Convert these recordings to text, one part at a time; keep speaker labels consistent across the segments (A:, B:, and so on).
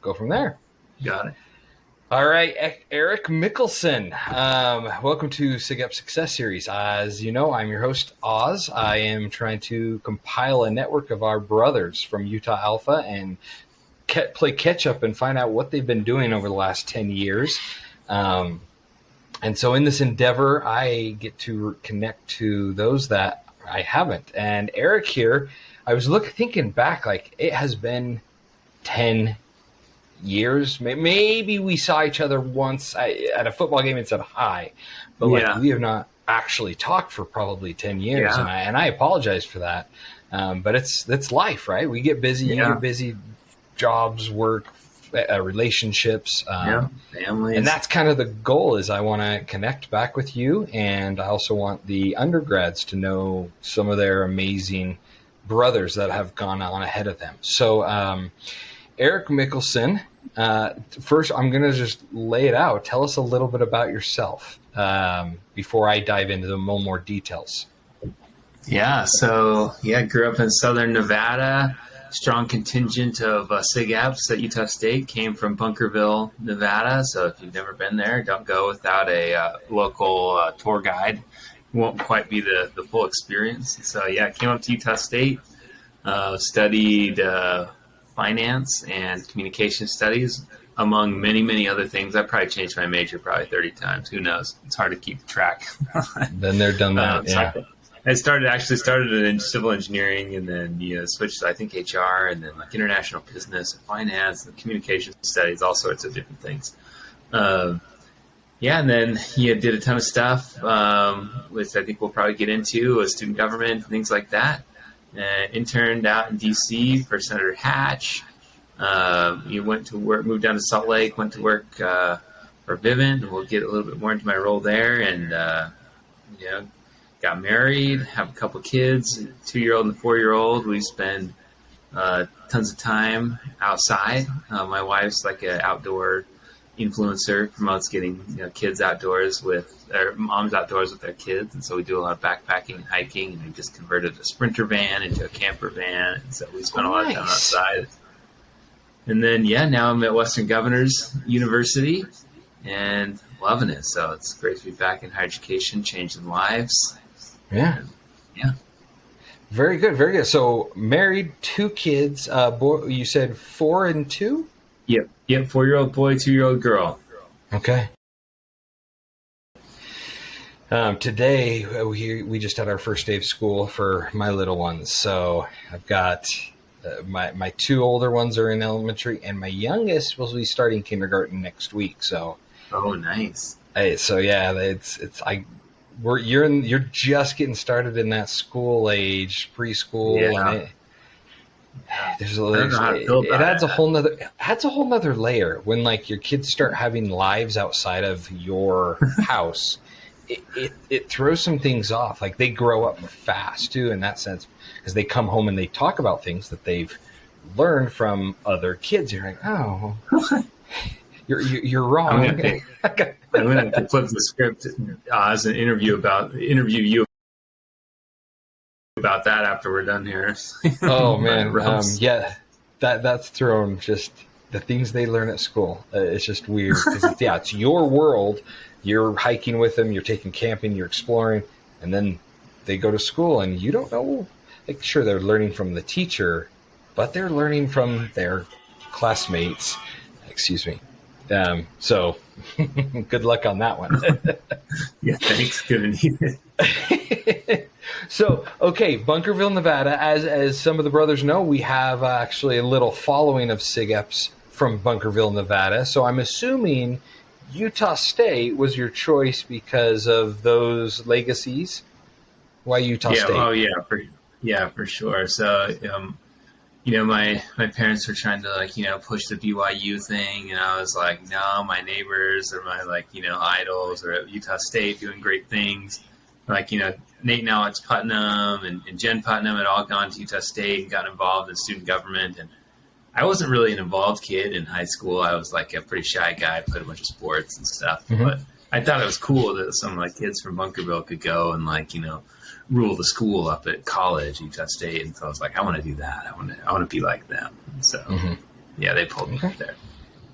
A: go from there.
B: Got it.
A: All right, Erik Mikkelsen. Welcome to SIGEP Success Series. As you know, I'm your host, Oz. I am trying to compile a network of our brothers from Utah Alpha and play catch up and find out what they've been doing over the last 10 years. And so in this endeavor, I get to connect to those that I haven't. And Erik here, I was thinking back, like it has been 10 years. Maybe we saw each other once at a football game and said hi, but like we have not actually talked for probably 10 years.
B: Yeah.
A: And I apologize for that. But it's life, right? We get busy, you get busy, jobs, work, relationships,
B: families.
A: And that's kind of the goal is I want to connect back with you. And I also want the undergrads to know some of their amazing brothers that have gone on ahead of them. So, Erik Mikkelsen, first I'm going to just lay it out. Tell us a little bit about yourself before I dive into the more details.
B: Yeah, so grew up in Southern Nevada. Strong contingent of SIGEPs at Utah State. Came from Bunkerville, Nevada. So if you've never been there, don't go without a local tour guide. Won't quite be the full experience. So came up to Utah State, studied finance and communication studies, among many, many other things. I probably changed my major probably 30 times. Who knows? It's hard to keep track.
A: Then they're done that.
B: So I started in civil engineering, and then switched to I think HR, and then like international business, and finance, and communication studies, all sorts of different things. And then did a ton of stuff, which I think we'll probably get into, with student government, things like that. Interned out in D.C. for Senator Hatch. Went to work, moved down to Salt Lake, went to work for Vivint, and we'll get a little bit more into my role there. And got married, have a couple kids, a 2-year-old and a 4-year-old. We spend tons of time outside. My wife's like an outdoor influencer, promotes getting kids outdoors moms outdoors with their kids, and so we do a lot of backpacking and hiking, and we just converted a Sprinter van into a camper van, and so we spend a lot of time outside. And then now I'm at Western Governors University and loving it. So it's great to be back in higher education, changing lives.
A: Yeah. Very good, very good. So married, 2 kids. Boy, you said 4 and 2?
B: Yep. 4-year-old boy, 2-year-old girl.
A: Okay. Today we just had our first day of school for my little ones. So I've got my 2 older ones are in elementary, and my youngest will be starting kindergarten next week. So.
B: Oh, nice.
A: You're just getting started in that school age, preschool, and it adds a whole nother layer when like your kids start having lives outside of your house. It throws some things off. Like they grow up fast too, in that sense, because they come home and they talk about things that they've learned from other kids. You're like, oh, you're wrong.
B: I'm going to flip the script as an interview you about that after we're done here.
A: Oh man, that's thrown just the things they learn at school. It's just weird because it's your world. You're hiking with them, you're taking camping, you're exploring, and then they go to school and you don't know. Like, sure, they're learning from the teacher, but they're learning from their classmates. Excuse me. So good luck on that one.
B: Yeah, thanks. Good to need it.
A: So, okay, Bunkerville, Nevada. As some of the brothers know, we have actually a little following of SIGEPs from Bunkerville, Nevada. So I'm assuming Utah State was your choice because of those legacies. Why Utah State?
B: Oh, yeah, for sure. So, my parents were trying to push the BYU thing, and I was like, no, my neighbors are my idols are at Utah State doing great things. Like, Nate and Alex Putnam and Jen Putnam had all gone to Utah State and got involved in student government. And I wasn't really an involved kid in high school. I was like a pretty shy guy, played a bunch of sports and stuff. Mm-hmm. But I thought it was cool that some kids from Bunkerville could go and rule the school up at college, Utah State. And so I was like, I want to do that. I want to be like them. So, they pulled me up there.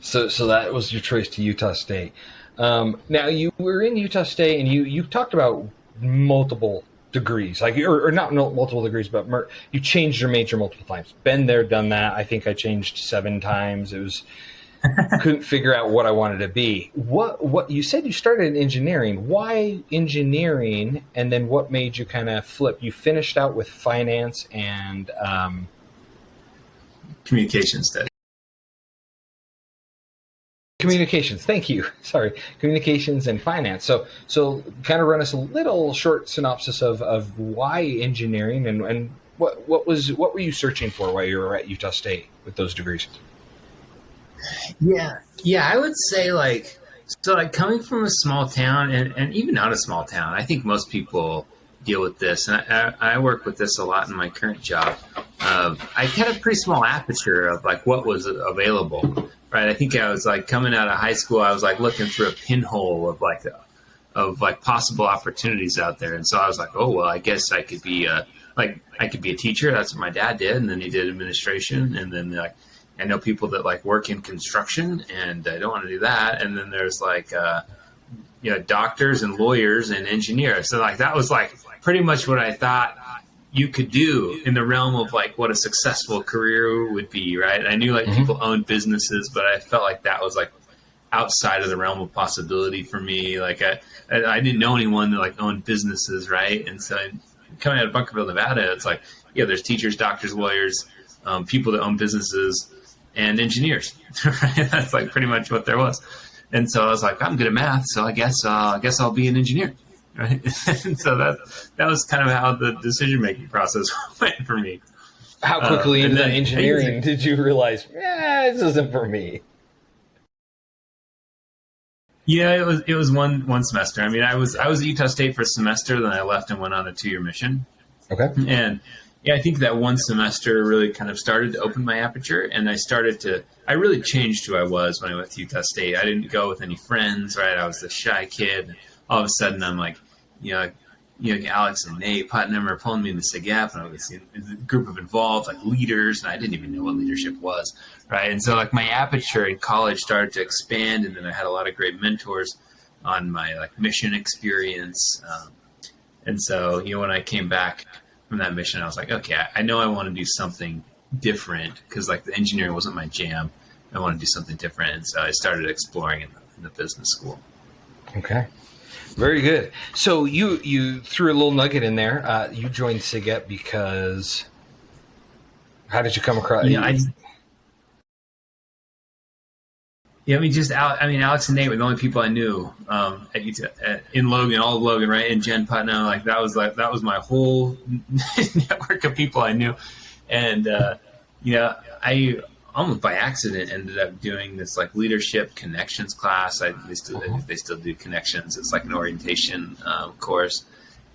A: So that was your choice to Utah State. Now you were in Utah State, and you talked about multiple degrees, like or not multiple degrees, but you changed your major multiple times. Been there, done that. I think I changed 7 times. It was couldn't figure out what I wanted to be. What you said you started in engineering. Why engineering? And then what made you kind of flip? You finished out with finance and
B: Communication studies.
A: communications. Thank you. Sorry, communications and finance. So kind of run us a little short synopsis of why engineering and what were you searching for while you were at Utah State with those degrees?
B: Yeah, I would say like coming from a small town and even not a small town, I think most people deal with this, and I work with this a lot in my current job. I had a pretty small aperture of like what was available, right? I think I was like coming out of high school, I was like looking through a pinhole of possible opportunities out there, and so I was like, oh well, I guess I could be I could be a teacher. That's what my dad did, and then he did administration, and then like I know people that like work in construction, and I don't want to do that. And then there's like doctors and lawyers and engineers. So like that was like pretty much what I thought you could do in the realm of like what a successful career would be, right? I knew like people owned businesses, but I felt like that was like outside of the realm of possibility for me. Like I didn't know anyone that like owned businesses, right? And so coming out of Bunkerville, Nevada, it's like there's teachers, doctors, lawyers, people that own businesses, and engineers. Right? That's like pretty much what there was. And so I was like, I'm good at math, so I guess I'll be an engineer. Right? And so that was kind of how the decision making process went for me.
A: How quickly into the engineering did you realize, this isn't for me?
B: Yeah, it was one semester. I mean, I was at Utah State for a semester, then I left and went on a 2-year mission.
A: Okay.
B: And yeah, I think that one semester really kind of started to open my aperture, and I really changed who I was when I went to Utah State. I didn't go with any friends, right? I was the shy kid. All of a sudden, I'm like, Alex and Nate Putnam are pulling me in the SIGEP, and I was in a group of involved, like leaders, and I didn't even know what leadership was, right? And so like my aperture in college started to expand, and then I had a lot of great mentors on my like mission experience. And so, when I came back from that mission, I was like, okay, I know I want to do something different because like the engineering wasn't my jam. I want to do something different. And so I started exploring in the business school.
A: Okay. Very good. So you threw a little nugget in there. You joined SIGEP because how did you come across?
B: Alex and Nate were the only people I knew in Logan, all of Logan, right? And Jen Putnam, that was my whole network of people I knew. And I almost by accident ended up doing this like leadership connections class. They still do connections. It's like an orientation course,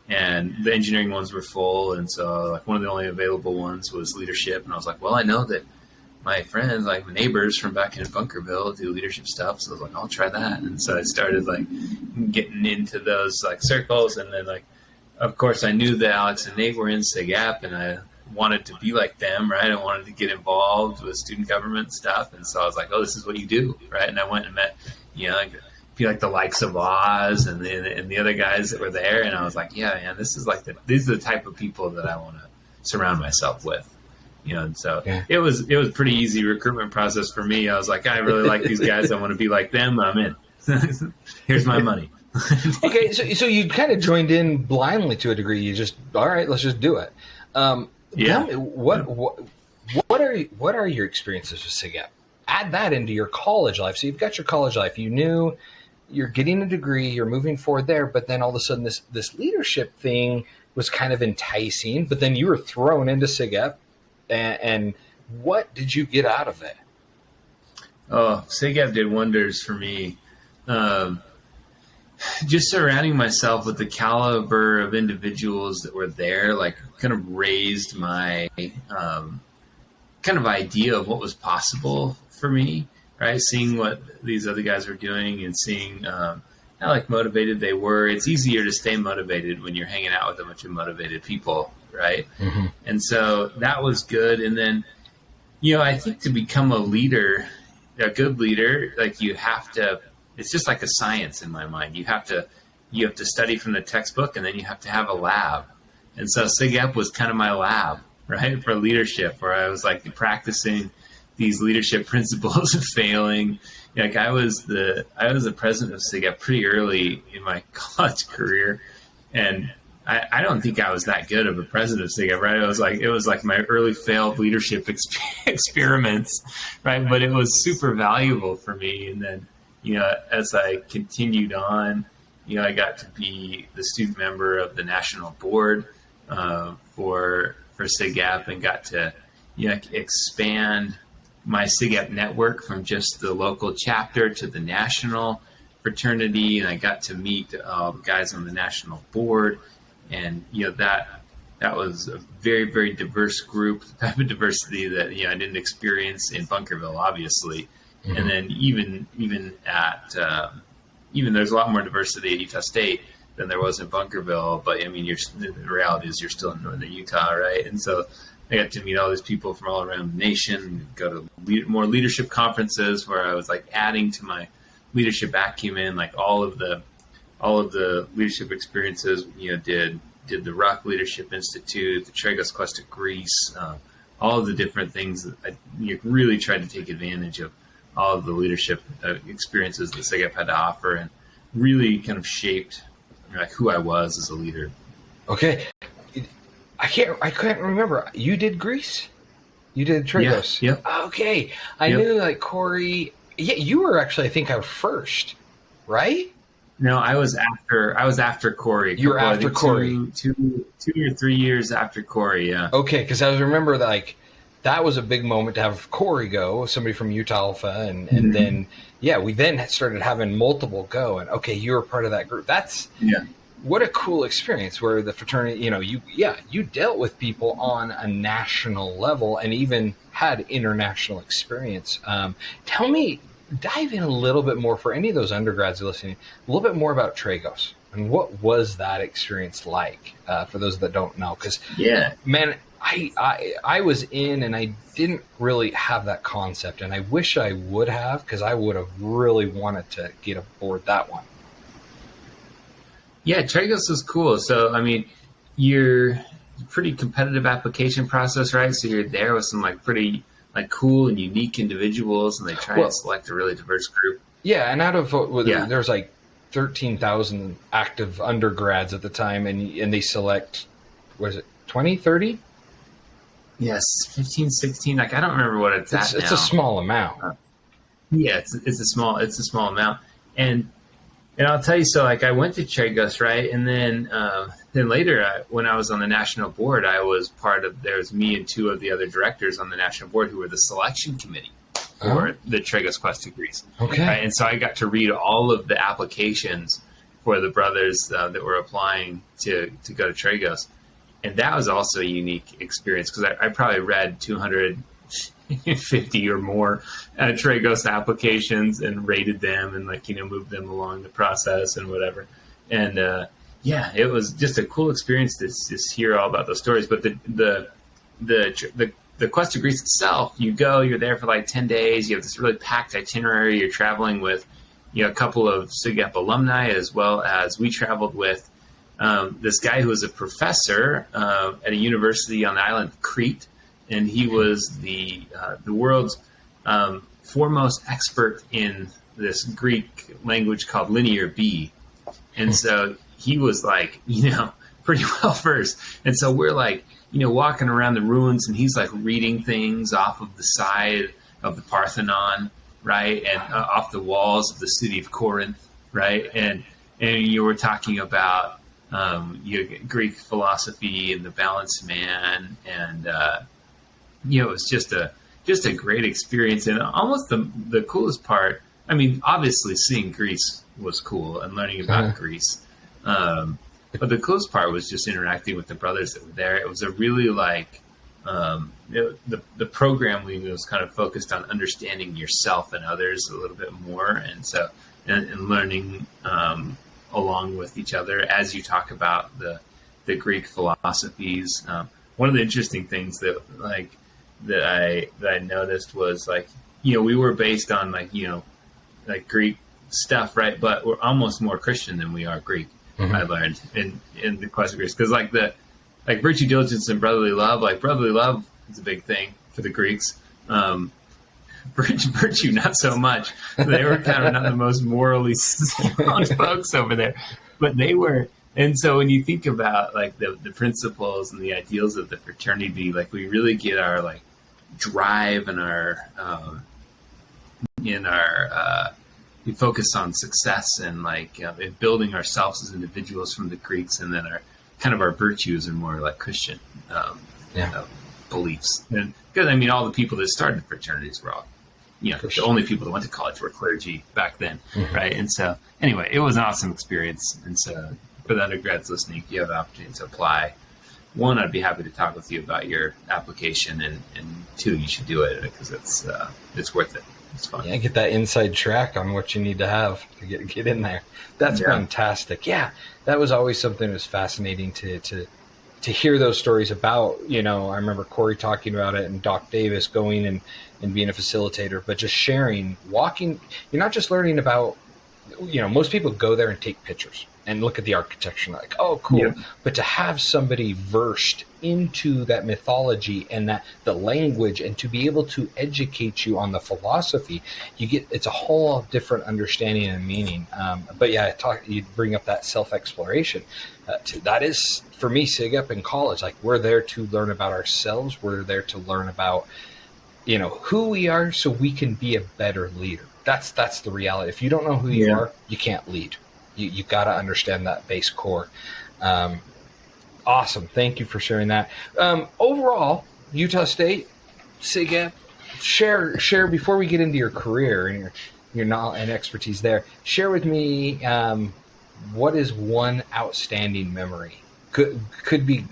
B: and the engineering ones were full, and so like one of the only available ones was leadership. And I was like, well, I know that my friends, like my neighbors from back in Bunkerville, do leadership stuff. So I was like, I'll try that. And so I started like getting into those like circles. And then like, of course I knew that Alex and Nate were in SIGEP, and I wanted to be like them, right? I wanted to get involved with student government stuff. And so I was like, oh, this is what you do, right? And I went and met, like the likes of Oz and the other guys that were there. And I was like, yeah, man, these are the type of people that I want to surround myself with. And so it was pretty easy recruitment process for me. I was like, I really like these guys. I want to be like them. I'm in. Here's my money.
A: Okay, so you kind of joined in blindly to a degree. You just, all right, let's just do it. Tell me, what are your experiences with SIGEP? Add that into your college life. So you've got your college life. You knew you're getting a degree. You're moving forward there, but then all of a sudden this leadership thing was kind of enticing. But then you were thrown into SIGEP. And what did you get out of it?
B: Oh, SIGEP did wonders for me. Just surrounding myself with the caliber of individuals that were there, like kind of raised my kind of idea of what was possible for me, right? Seeing what these other guys were doing and seeing how like motivated they were. It's easier to stay motivated when you're hanging out with a bunch of motivated people, right? Mm-hmm. And so that was good. And then, I think to become a leader, a good leader, like you have to, it's just like a science in my mind. You have to study from the textbook, and then you have to have a lab. And so SIGEP was kind of my lab, right, for leadership, where I was like practicing these leadership principles of failing. Like I was the president of SIGEP pretty early in my college career, and I don't think I was that good of a president of SIGEP, right? It was like my early failed leadership experiments, right? But it was super valuable for me. And then, as I continued on, I got to be the student member of the national board for SIGEP, and got to expand my SIGEP network from just the local chapter to the national fraternity. And I got to meet the guys on the national board. And, that was a very, very diverse group, the type of diversity that, I didn't experience in Bunkerville, obviously. Mm-hmm. And then even at, there's a lot more diversity at Utah State than there was in Bunkerville. But, the reality is you're still in northern Utah, right? And so I got to meet all these people from all around the nation, go to more leadership conferences where I was like adding to my leadership acumen, like all of the leadership experiences, did the Rock Leadership Institute, the Tragos Quest to Greece, all of the different things that I really tried to take advantage of all of the leadership experiences that SIGEP had to offer, and really kind of shaped like who I was as a leader.
A: Okay. I can't remember. You did Greece? You did Tragos?
B: Yeah.
A: Okay. I knew like Corey. Yeah, you were actually, I think, our first, right?
B: No, I was after Corey.
A: You were after Corey.
B: 2 or 3 years after Corey, yeah.
A: Okay, because I remember that was a big moment to have Corey go, somebody from Utah Alpha, and mm-hmm. then we then started having multiple go, and okay, you were part of that group. That's what a cool experience where the fraternity, you dealt with people on a national level and even had international experience. Tell me. Dive in a little bit more for any of those undergrads listening, a little bit more about Tragos and what was that experience like for those that don't know? Because, man, I was in and I didn't really have that concept, and I wish I would have, because I would have really wanted to get aboard that one.
B: Yeah, Tragos is cool. So, you're a pretty competitive application process, right? So you're there with some pretty cool and unique individuals, and they try to select a really diverse group. Yeah,
A: and out of there's 13,000 active undergrads at the time, and they select, was it 20, 30?
B: Yes, 15, 16. I don't remember what it's at now.
A: It's a small amount.
B: It's a small amount, and I'll tell you. So I went to Tragos, right, and then later when I was on the national board, I was there was me and two of the other directors on the national board who were the selection committee for the Tragos Quest to Greece.
A: Okay.
B: Right? And so I got to read all of the applications for the brothers that were applying to go to Tragos. And that was also a unique experience, because I probably read 250 or more Tragos applications and rated them and moved them along the process and whatever. And it was just a cool experience to just hear all about those stories. But the Quest to Greece itself, you're there for 10 days. You have this really packed itinerary. You're traveling with a couple of SIGEP alumni, as well as we traveled with this guy who was a professor at a university on the island of Crete. And he was the world's foremost expert in this Greek language called Linear B. And so he was pretty well versed. And so we're walking around the ruins, and he's reading things off of the side of the Parthenon, right? And off the walls of the city of Corinth, right? And you were talking about Greek philosophy and the balanced man, and it was just a great experience. And almost the coolest part, obviously seeing Greece was cool and learning about Greece. But the coolest part was just interacting with the brothers that were there. It was a really the program was kind of focused on understanding yourself and others a little bit more. And so, and learning along with each other as you talk about the Greek philosophies. One of the interesting things that I noticed was we were based on like Greek stuff, right? But we're almost more Christian than we are Greek. Mm-hmm. I learned in the classic Greeks, because like virtue, diligence, and brotherly love. Like brotherly love is a big thing for the Greeks. Virtue, not so much. They were kind of not the most morally sound folks over there, but they were. And so when you think about like the principles and the ideals of the fraternity, like we really get our like drive and our we focus on success and like building ourselves as individuals from the Greeks, and then our virtues are more like Christian beliefs. And because I mean, all the people that started fraternities were all, the only people that went to college were clergy back then, mm-hmm. right? And so anyway, it was an awesome experience. And so for the undergrads listening, if you have the opportunity to apply, one, I'd be happy to talk with you about your application, and two, you should do it because it's worth it. It's fun.
A: Yeah, get that inside track on what you need to have to get in there. That's fantastic. Yeah, that was always something that was fascinating to hear those stories about. I remember Corey talking about it and Doc Davis going and being a facilitator, but just sharing, walking. You're not just learning about, most people go there and take pictures and look at the architecture like, oh, cool. Yeah. But to have somebody versed into that mythology and the language, and to be able to educate you on the philosophy, it's a whole different understanding and meaning. But yeah, you bring up that self-exploration. That is, for me, SIGEP in college, like we're there to learn about ourselves. We're there to learn about, who we are so we can be a better leader. That's the reality. If you don't know who you are, you can't lead. You got to understand that base core. Awesome. Thank you for sharing that. Overall, Utah State, SIGEP, share before we get into your career and your knowledge and expertise there, share with me what is one outstanding memory? Could be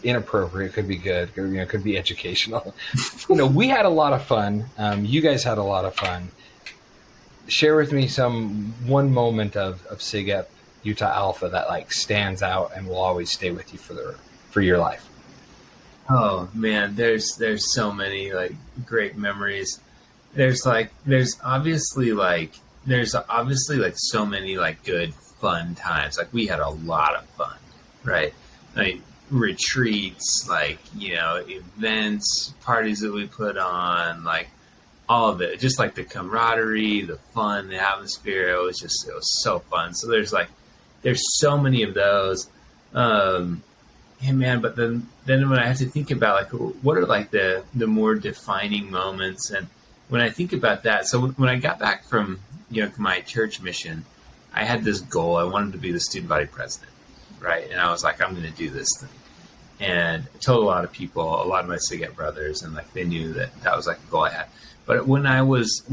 A: inappropriate, could be good, could be educational. We had a lot of fun. You guys had a lot of fun. Share with me one moment of SIGEP Utah Alpha that like stands out and will always stay with you for your life.
B: Oh man, there's so many like great memories. There's obviously like so many like good fun times. Like we had a lot of fun, right? Like retreats, like events, parties that we put on, like all of it, just like the camaraderie, the fun, the atmosphere. It was so fun. So there's so many of those. Hey man, but then when I have to think about like what are like the more defining moments, and when I think about that, so when I got back from my church mission, I had this goal. I wanted to be the student body president, right? And I was like, I'm going to do this thing. And I told a lot of people, a lot of my SIGEP brothers, and like they knew that was like a goal I had. But when I was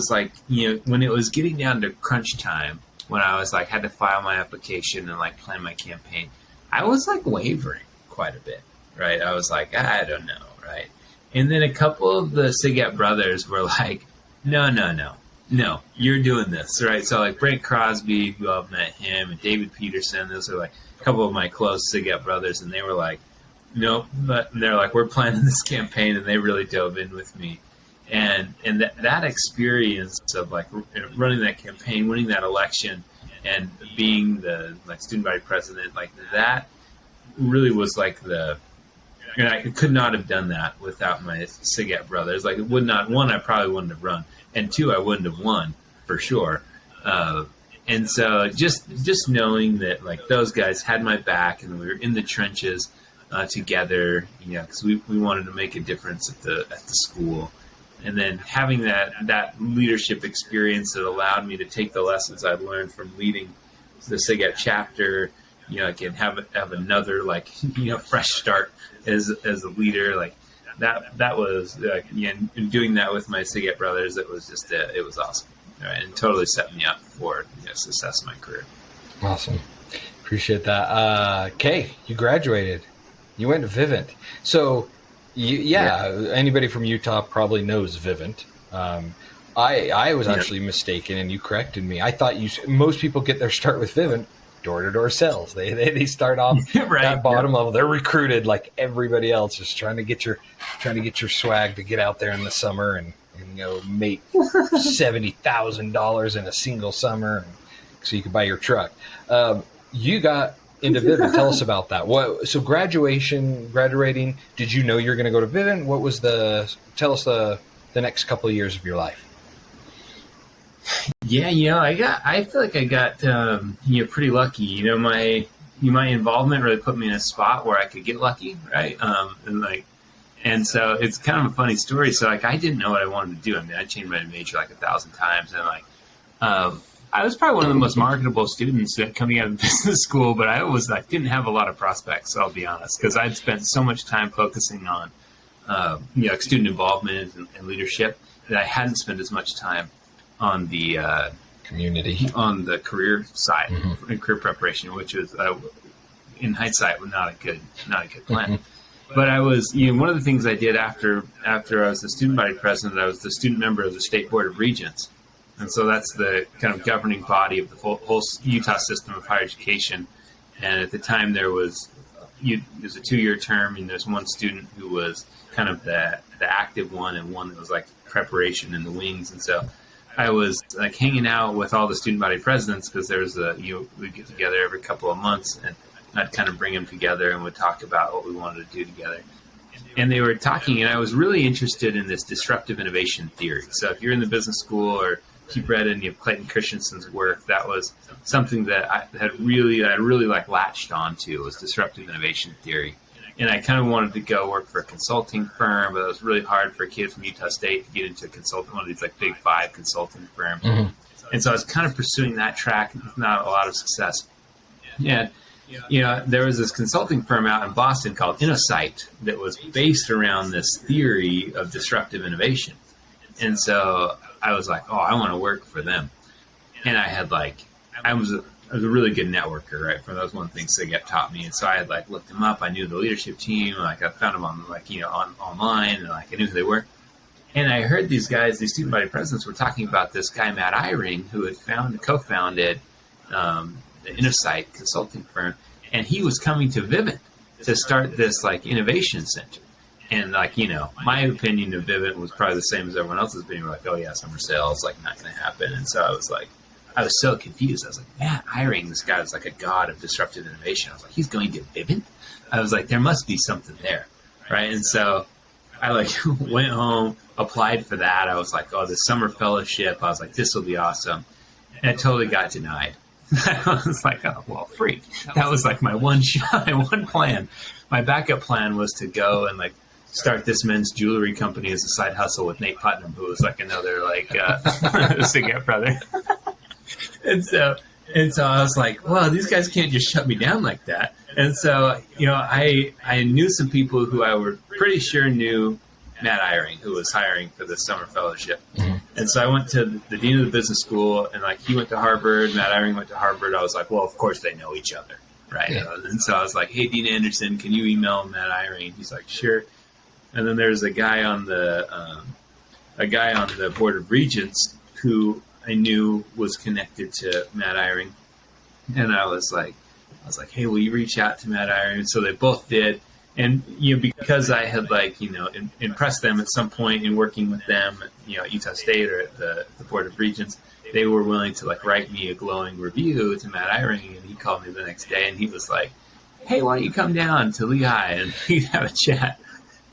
B: like, when it was getting down to crunch time, when I was like, had to file my application and like plan my campaign, I was like wavering quite a bit, right? I was like, I don't know, right? And then a couple of the SIGEP brothers were like, no, you're doing this, right? So like Brent Crosby, you all met him, and David Peterson, those are like a couple of my close SIGEP brothers, and they were like, nope, but they're like, we're planning this campaign, and they really dove in with me. And that experience of like running that campaign, winning that election, and being the like student body president, like that really was like and I could not have done that without my SIGEP brothers. Like it would not, one, I probably wouldn't have run, and two, I wouldn't have won for sure. And so just knowing that like those guys had my back and we were in the trenches together, because we wanted to make a difference at the school. And then having that leadership experience that allowed me to take the lessons I've learned from leading the SIGEP chapter, again, have another like, fresh start as a leader, like that was and doing that with my SIGEP brothers, it was just it was awesome, right? And totally set me up for success in my career.
A: Awesome, appreciate that. Kay, you graduated, you went to Vivint, so. Anybody from Utah probably knows Vivint. I was actually mistaken, and you corrected me. I thought most people get their start with Vivint, door-to-door sales. They start off
B: right,
A: at bottom level. They're recruited like everybody else, just trying to get your swag to get out there in the summer and and make $70,000 in a single summer, so you could buy your truck. You got into Vivint. Tell us about that. So graduating, did you know you were going to go to Vivint? What was tell us the next couple of years of your life?
B: Yeah, I feel like I got, pretty lucky. My involvement really put me in a spot where I could get lucky, right? And so it's kind of a funny story. So I didn't know what I wanted to do. I mean, I changed my major 1,000 times, and I was probably one of the most marketable students coming out of business school, but I was didn't have a lot of prospects. I'll be honest, because I'd spent so much time focusing on student involvement and leadership that I hadn't spent as much time on the
A: community, on
B: the career side, and career preparation, which was in hindsight not a good plan. But I was, one of the things I did after I was the student body president, I was the student member of the State Board of Regents. And so that's the kind of governing body of the whole Utah system of higher education. And at the time there was a 2-year term, and there's one student who was kind of the active one and one that was preparation in the wings. And so I was hanging out with all the student body presidents, because there was we'd get together every couple of months, and I'd kind of bring them together and would talk about what we wanted to do together. And they were talking, and I was really interested in this disruptive innovation theory. So if you're in the business school, or if you've read any of Clayton Christensen's work, that was something that I really latched onto, was disruptive innovation theory. And I kind of wanted to go work for a consulting firm, but it was really hard for a kid from Utah State to get into one of these big 5 consulting firms. Mm-hmm. And so I was kind of pursuing that track with not a lot of success. And there was this consulting firm out in Boston called Innosight that was based around this theory of disruptive innovation. And so I was like, I want to work for them. And I had I was a really good networker, right? That was one thing SIGEP taught me. And so I had looked them up. I knew the leadership team. I found them on online, and I knew who they were. And I heard these guys, these student body presidents, were talking about this guy, Matt Eyring, who had co-founded the Innosight consulting firm, and he was coming to Vivint to start this innovation center. And my opinion of Vivint was probably the same as everyone else's. Being summer sales, not going to happen. And so I was so confused. I was like, Matt Eyring, this guy was a god of disruptive innovation. I was like, he's going to Vivint? I was like, there must be something there, right? And so I went home, applied for that. I was like, the summer fellowship. I was like, this will be awesome. And I totally got denied. I was like, freak. That was my one shot, my one plan. My backup plan was to go and start this men's jewelry company as a side hustle with Nate Putnam, who was another SIGEP brother. And so I was like, these guys can't just shut me down like that. And so, I knew some people who I were pretty sure knew Matt Eyring, who was hiring for the summer fellowship. Mm-hmm. And so I went to the dean of the business school, and he went to Harvard, Matt Eyring went to Harvard. I was like, well, of course they know each other, right? Yeah. And so I was like, hey, Dean Anderson, can you email Matt Eyring? He's like, sure. And then there's a guy on the board of regents who I knew was connected to Matt Eyring, and I was like, hey, will you reach out to Matt Eyring? And so they both did. And, because I had impressed them at some point in working with them, at Utah State or at the Board of Regents, they were willing to write me a glowing review to Matt Eyring. And he called me the next day, and he was like, hey, why don't you come down to Lehigh and we'd have a chat?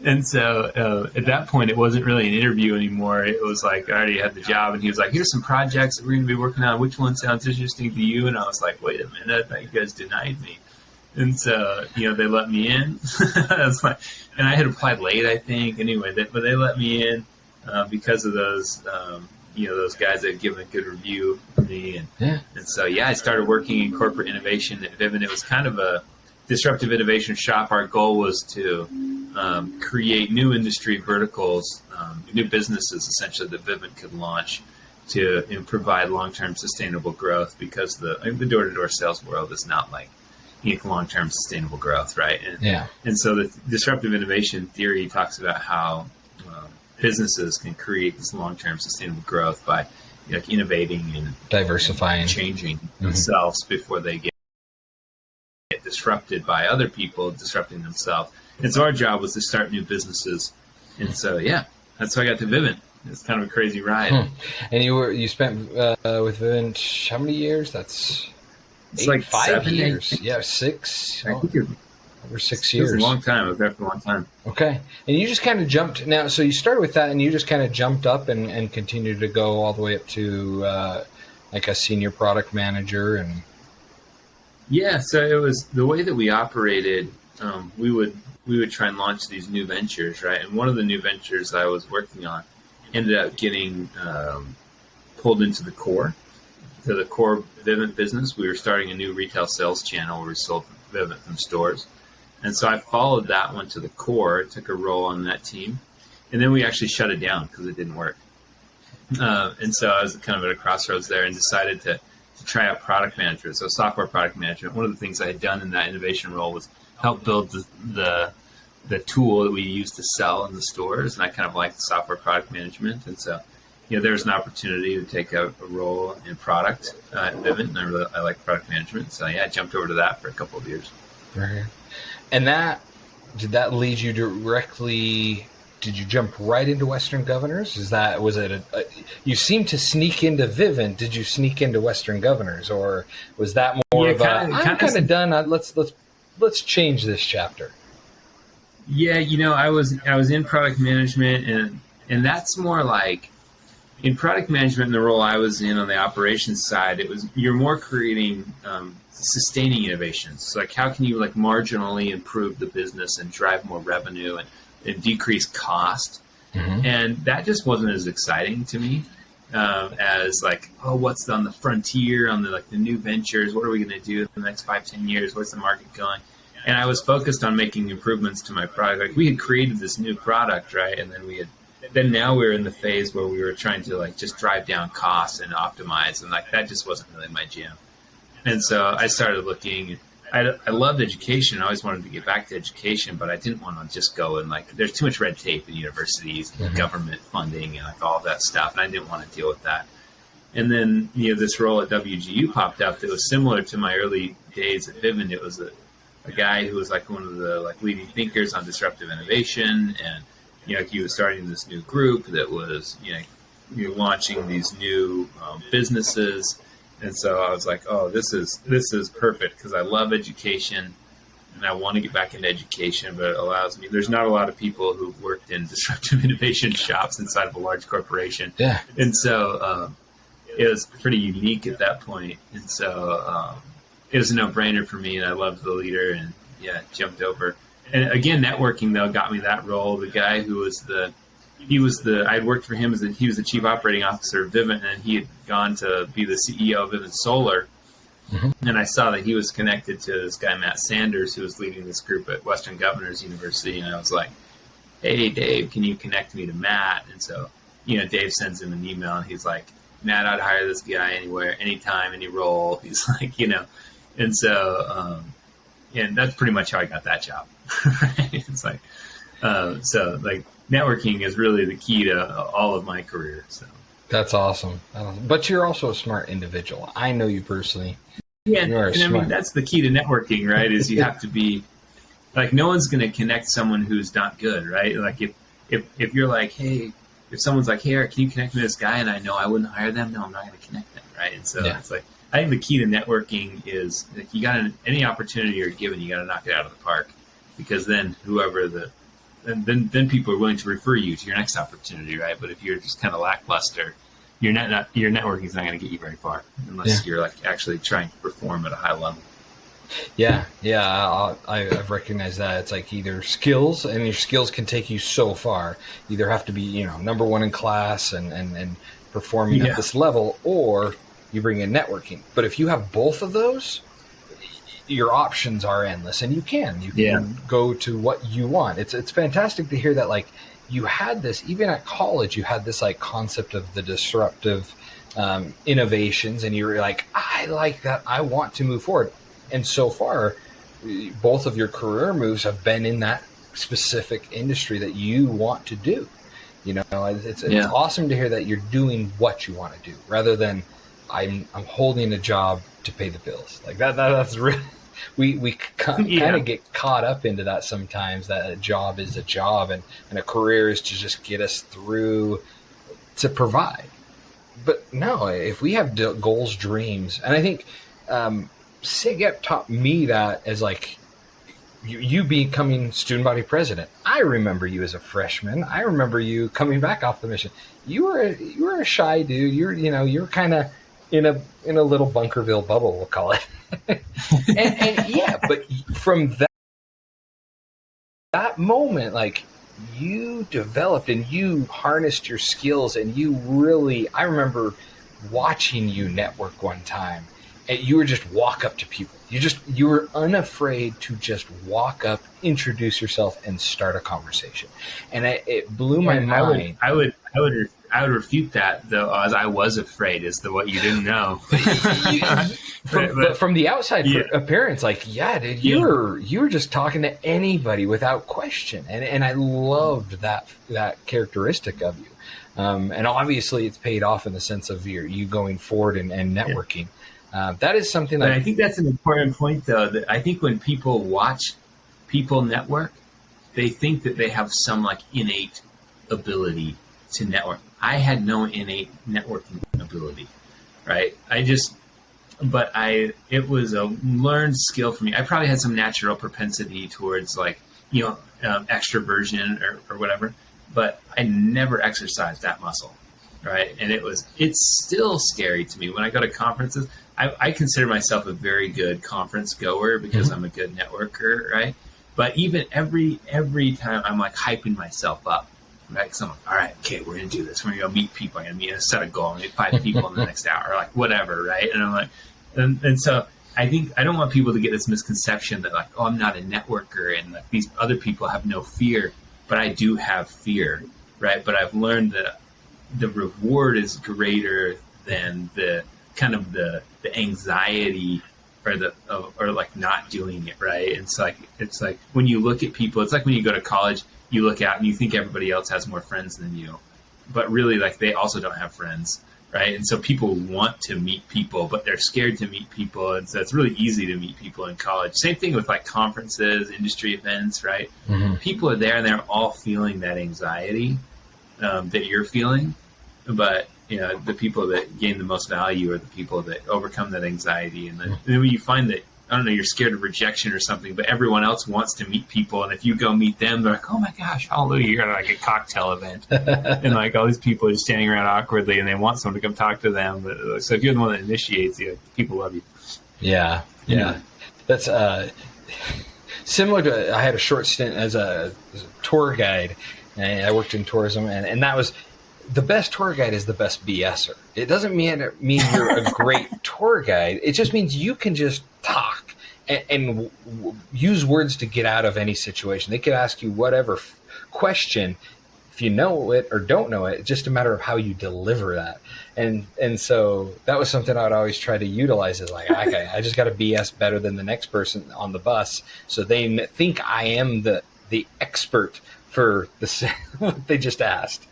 B: And so at that point, it wasn't really an interview anymore. It was I already had the job, and he was like, here's some projects that we're going to be working on. Which one sounds interesting to you? And I was like, wait a minute, I thought you guys denied me. And so, they let me in. And I had applied late, I think. Anyway, but they let me in because of those, those guys that had given a good review of me. And so, I started working in corporate innovation at Vivint. It was kind of a disruptive innovation shop. Our goal was to create new industry verticals, new businesses, essentially, that Vivint could launch to provide long-term sustainable growth, because the door-to-door sales world is not long-term sustainable growth, right? And so the disruptive innovation theory talks about how businesses can create this long-term sustainable growth by innovating and
A: diversifying,
B: changing themselves before they get disrupted by other people disrupting themselves. And so our job was to start new businesses. And so, that's how I got to Vivint. It's kind of a crazy ride.
A: And you spent with Vivint how many years? That's
B: It's like
A: 5 years.
B: 8.
A: Yeah, 6.
B: I think
A: Over 6
B: it was
A: years.
B: a long time. I was there for a long time.
A: Okay. And you just kind of jumped now. So you started with that and you just kind of jumped up and continued to go all the way up to like a senior product manager. And
B: Yeah. So it was the way that we operated. We would try and launch these new ventures, right? And one of the new ventures I was working on ended up getting pulled into the core Vivint business. We were starting a new retail sales channel where we sold Vivint from stores. And so I followed that one to the core, took a role on that team. And then we actually shut it down because it didn't work. And so I was kind of at a crossroads there and decided to try out product management. So software product management. One of the things I had done in that innovation role was help build the tool that we used to sell in the stores. And I kind of liked software product management. And so, there was an opportunity to take a role in product at Vivint. And I like product management. So I jumped over to that for a couple of years.
A: Right. And did that lead you directly? Did you jump right into Western Governors? You seem to sneak into Vivint. Did you sneak into Western Governors, or was that more of I'm kind of done. Let's change this chapter.
B: Yeah, I was in product management, and that's more like in product management. In the role I was in on the operations side, you're more creating sustaining innovations. So like, how can you like marginally improve the business and drive more revenue and decrease cost? Mm-hmm. And that just wasn't as exciting to me as like, what's on the frontier, on the new ventures? What are we going to do in the next 5-10 years? Where's the market going? And I was focused on making improvements to my product. Like, we had created this new product, right? And then now we're in the phase where we were trying to like just drive down costs and optimize, and like that just wasn't really my jam. And so I started looking. I loved education. I always wanted to get back to education, but I didn't want to just go and like, there's too much red tape in universities, mm-hmm. government funding, and like all that stuff. And I didn't want to deal with that. And then, this role at WGU popped up that was similar to my early days at Vivint. It was a guy who was like one of the like leading thinkers on disruptive innovation. And, he was starting this new group that was, launching these new businesses. And so I was like, this is perfect because I love education and I want to get back into education, but it allows me. There's not a lot of people who've worked in disruptive innovation shops inside of a large corporation.
A: Yeah.
B: And so it was pretty unique at that point. And so it was a no-brainer for me, and I loved the leader, and jumped over. And again, networking though got me that role. The guy who I'd worked for him he was the chief operating officer of Vivint, and he had gone to be the CEO of Vivint Solar. Mm-hmm. And I saw that he was connected to this guy, Matt Sanders, who was leading this group at Western Governors University. And I was like, hey, Dave, can you connect me to Matt? And so, Dave sends him an email, and he's like, Matt, I'd hire this guy anywhere, anytime, any role. He's like, and so, and that's pretty much how I got that job. Right? It's like, so like networking is really the key to all of my career. So
A: that's awesome. But you're also a smart individual. I know you personally.
B: Yeah. And I mean, that's the key to networking, right? Is you have to be like, no one's going to connect someone who's not good, right? Like if you're like, hey, if someone's like, hey, Eric, can you connect me to this guy? And I know I wouldn't hire them. No, I'm not going to connect them. Right. And so it's like, I think the key to networking is like any opportunity you're given, you got to knock it out of the park, because then then people are willing to refer you to your next opportunity. Right. But if you're just kind of lackluster, your networking is not going to get you very far unless you're like actually trying to perform at a high level.
A: Yeah. I've recognized that. It's like either skills, and your skills can take you so far. You either have to be, number one in class and performing at this level, or you bring in networking. But if you have both of those, your options are endless, and you can go to what you want. It's fantastic to hear that, like, you had this, even at college, you had this like concept of the disruptive innovations, and you were like, I like that. I want to move forward. And so far, both of your career moves have been in that specific industry that you want to do. It's awesome to hear that you're doing what you want to do, rather than I'm holding a job to pay the bills. Like that's really, we kind of get caught up into that sometimes, that a job is a job, and a career is to just get us through to provide. But no, if we have goals, dreams, and I think SIGEP taught me that as like you becoming student body president. I remember you as a freshman. I remember you coming back off the mission. You were a shy dude. You're kind of in a little Bunkerville bubble, we'll call it. and yeah, but from that moment, like, you developed and you harnessed your skills, and you really, I remember watching you network one time, and you would just walk up to people. You were unafraid to just walk up, introduce yourself, and start a conversation. And it blew my mind.
B: I would refute that, though, as I was afraid as to what you didn't know.
A: But from the outside appearance, like, yeah, dude, you were just talking to anybody without question, and I loved that characteristic of you. And obviously, it's paid off in the sense of you going forward and networking. That is something
B: I think that's an important point, though. That I think when people watch people network, they think that they have some like innate ability to network. I had no innate networking ability, right? It was a learned skill for me. I probably had some natural propensity towards extroversion or whatever, but I never exercised that muscle, right? And it's still scary to me when I go to conferences. I consider myself a very good conference goer because I'm a good networker, right? But even every time I'm like hyping myself up, right? So I'm like, all right, okay, we're going to do this. We're going to go meet people. I'm going to set a goal. I'm going to meet 5 people in the next hour, or like whatever, right? And I'm like, and so I think I don't want people to get this misconception that like, oh, I'm not a networker and like these other people have no fear, but I do have fear, right? But I've learned that the reward is greater than the kind of the anxiety or like not doing it, right? It's like when you look at people, it's like when you go to college, you look out and you think everybody else has more friends than you, but really like they also don't have friends, right? And so people want to meet people, but they're scared to meet people, and so it's really easy to meet people in college. Same thing with like conferences, industry events, right? Mm-hmm. People are there and they're all feeling that anxiety that you're feeling, but the people that gain the most value are the people that overcome that anxiety. And then when you find that, I don't know, you're scared of rejection or something, but everyone else wants to meet people. And if you go meet them, they're like, oh my gosh, hallelujah, you're at like a cocktail event. And like all these people are just standing around awkwardly and they want someone to come talk to them. But, so if you're the one that initiates, people love you.
A: Yeah. That's similar to, I had a short stint as a tour guide, and I worked in tourism, and that was, the best tour guide is the best BSer. It doesn't mean you're a great tour guide. It just means you can just talk and use words to get out of any situation. They could ask you whatever question. If you know it or don't know it, it's just a matter of how you deliver that. And so that was something I would always try to utilize, is like, okay, I just got to BS better than the next person on the bus, so they think I am the expert for what they just asked.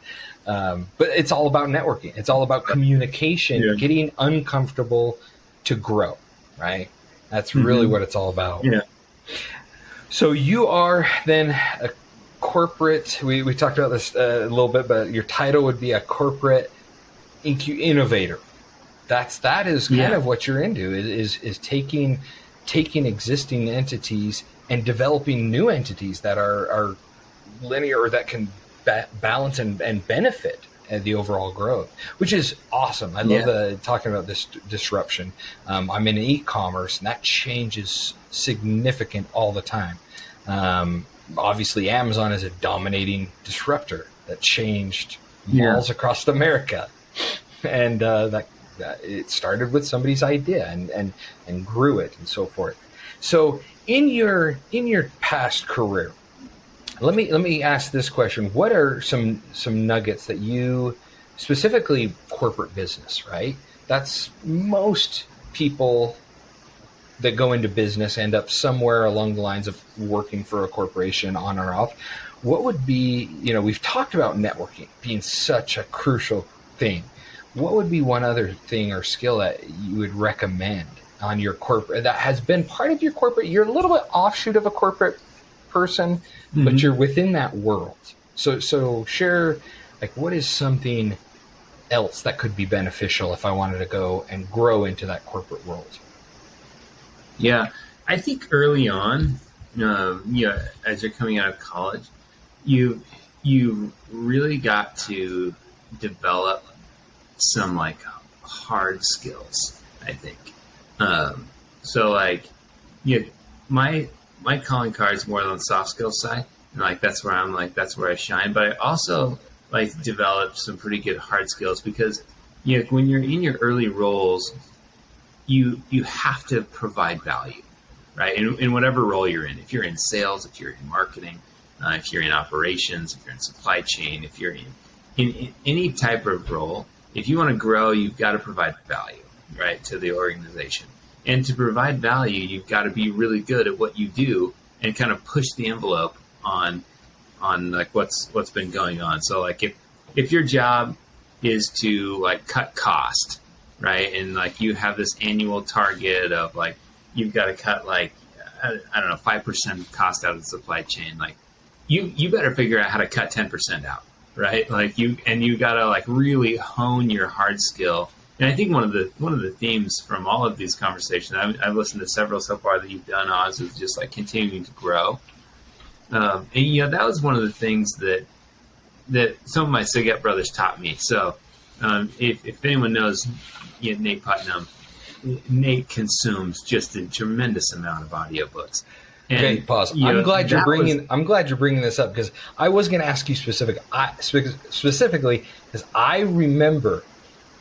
A: But it's all about networking. It's all about communication, getting uncomfortable to grow, right? That's really what it's all about.
B: Yeah.
A: So you are then a corporate, we talked about this a little bit, but your title would be a corporate innovator. That is kind of what you're into, is taking existing entities and developing new entities that are linear, or that can balance and benefit the overall growth, which is awesome. I love talking about this disruption. I'm in e-commerce, and that changes significant all the time. Obviously, Amazon is a dominating disruptor that changed malls across America, and that it started with somebody's idea and grew it and so forth. So in your past career, Let me ask this question. What are some nuggets that you, specifically corporate business, right? That's most people that go into business end up somewhere along the lines of working for a corporation on or off. What would be, we've talked about networking being such a crucial thing. What would be one other thing or skill that you would recommend on your corporate, that has been part of your corporate? You're a little bit offshoot of a corporate person, but you're within that world. So share, like, what is something else that could be beneficial if I wanted to go and grow into that corporate world?
B: Yeah, I think early on, as you're coming out of college, you really got to develop some like hard skills, I think. So like, my calling card is more on the soft skills side, and like that's where that's where I shine. But I also like developed some pretty good hard skills because when you're in your early roles, you have to provide value, right? In whatever role you're in. If you're in sales, if you're in marketing, if you're in operations, if you're in supply chain, if you're in any type of role, if you want to grow, you've got to provide value, right, to the organization. And to provide value, you've got to be really good at what you do and kind of push the envelope on like what's been going on. So like if your job is to like cut cost, right, and like you have this annual target of like you've got to cut like I don't know 5% cost out of the supply chain, like you better figure out how to cut 10% out, right? Like you got to like really hone your hard skill. And I think one of the themes from all of these conversations, I've listened to several so far that you've done, Oz, is just like continuing to grow. And that was one of the things that some of my SIGEP brothers taught me. So if anyone knows Nate Putnam, Nate consumes just a tremendous amount of audiobooks. And,
A: okay, pause. I'm glad you're bringing this up because I was going to ask you specifically because I remember